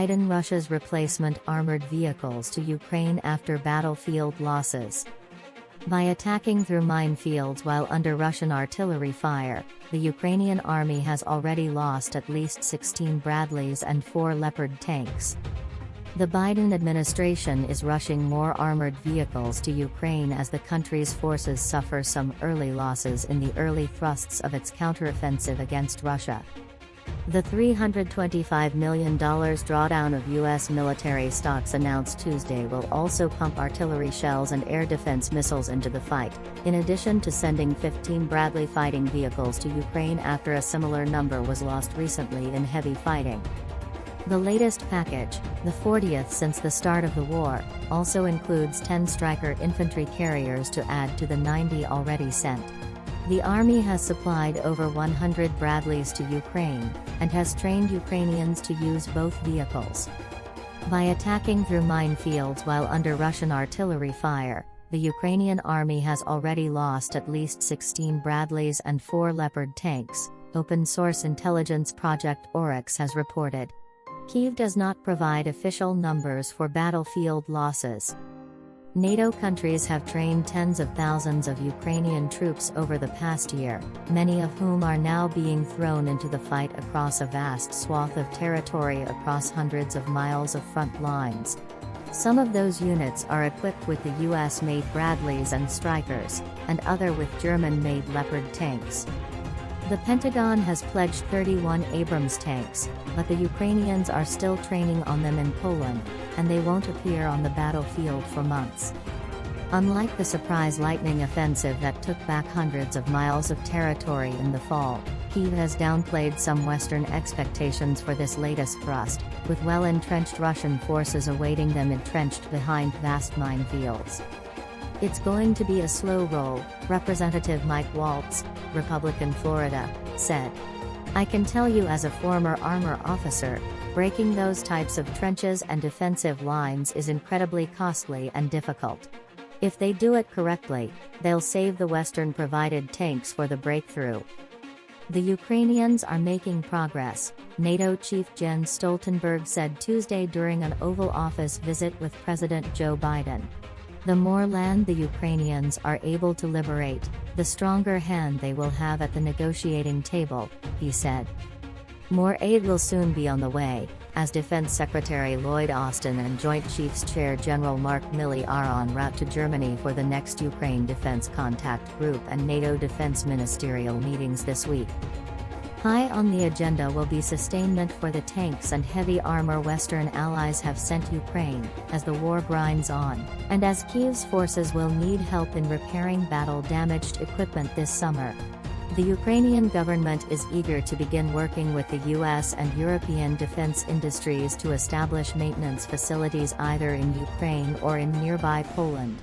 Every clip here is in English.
Biden Russia's replacement armored vehicles to Ukraine after battlefield losses. By attacking through minefields while under Russian artillery fire, the Ukrainian army has already lost at least 16 Bradleys and 4 Leopard tanks. The Biden administration is rushing more armored vehicles to Ukraine as the country's forces suffer some early losses in the early thrusts of its counteroffensive against Russia. The $325 million drawdown of U.S. military stocks announced Tuesday will also pump artillery shells and air defense missiles into the fight, in addition to sending 15 Bradley fighting vehicles to Ukraine after a similar number was lost recently in heavy fighting. The latest package, the 40th since the start of the war, also includes 10 Stryker infantry carriers to add to the 90 already sent. The Army has supplied over 100 Bradleys to Ukraine, and has trained Ukrainians to use both vehicles. By attacking through minefields while under Russian artillery fire, the Ukrainian Army has already lost at least 16 Bradleys and 4 Leopard tanks, open-source intelligence project Oryx has reported. Kyiv does not provide official numbers for battlefield losses. NATO countries have trained tens of thousands of Ukrainian troops over the past year, many of whom are now being thrown into the fight across a vast swath of territory across hundreds of miles of front lines. Some of those units are equipped with the US-made Bradleys and Strykers, and other with German-made Leopard tanks. The Pentagon has pledged 31 Abrams tanks, but the Ukrainians are still training on them in Poland, and they won't appear on the battlefield for months. Unlike the surprise lightning offensive that took back hundreds of miles of territory in the fall, Kyiv has downplayed some Western expectations for this latest thrust, with well-entrenched Russian forces awaiting them entrenched behind vast minefields. It's going to be a slow roll, Representative Mike Waltz, Republican Florida, said. I can tell you as a former armor officer, breaking those types of trenches and defensive lines is incredibly costly and difficult. If they do it correctly, they'll save the Western-provided tanks for the breakthrough. The Ukrainians are making progress, NATO Chief Jens Stoltenberg said Tuesday during an Oval Office visit with President Joe Biden. The more land the Ukrainians are able to liberate, the stronger hand they will have at the negotiating table, he said. More aid will soon be on the way, as Defense Secretary Lloyd Austin and Joint Chiefs Chair General Mark Milley are en route to Germany for the next Ukraine Defense Contact Group and NATO Defense Ministerial meetings this week. High on the agenda will be sustainment for the tanks and heavy armor Western allies have sent Ukraine, as the war grinds on, and as Kyiv's forces will need help in repairing battle-damaged equipment this summer. The Ukrainian government is eager to begin working with the US and European defense industries to establish maintenance facilities either in Ukraine or in nearby Poland.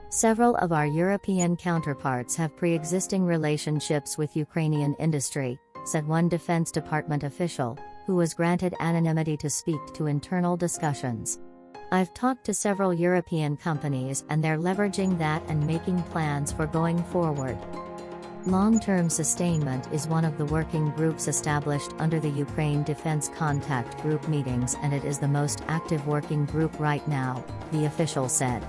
Several of our European counterparts have pre-existing relationships with Ukrainian industry, said one Defense Department official, who was granted anonymity to speak to internal discussions. I've talked to several European companies and they're leveraging that and making plans for going forward. Long-term sustainment is one of the working groups established under the Ukraine Defense Contact Group meetings, and it is the most active working group right now, the official said.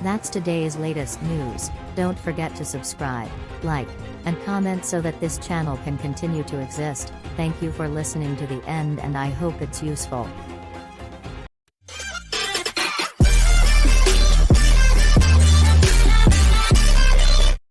That's today's latest news. Don't forget to subscribe, like, and comment so that this channel can continue to exist. Thank you for listening to the end and I hope it's useful.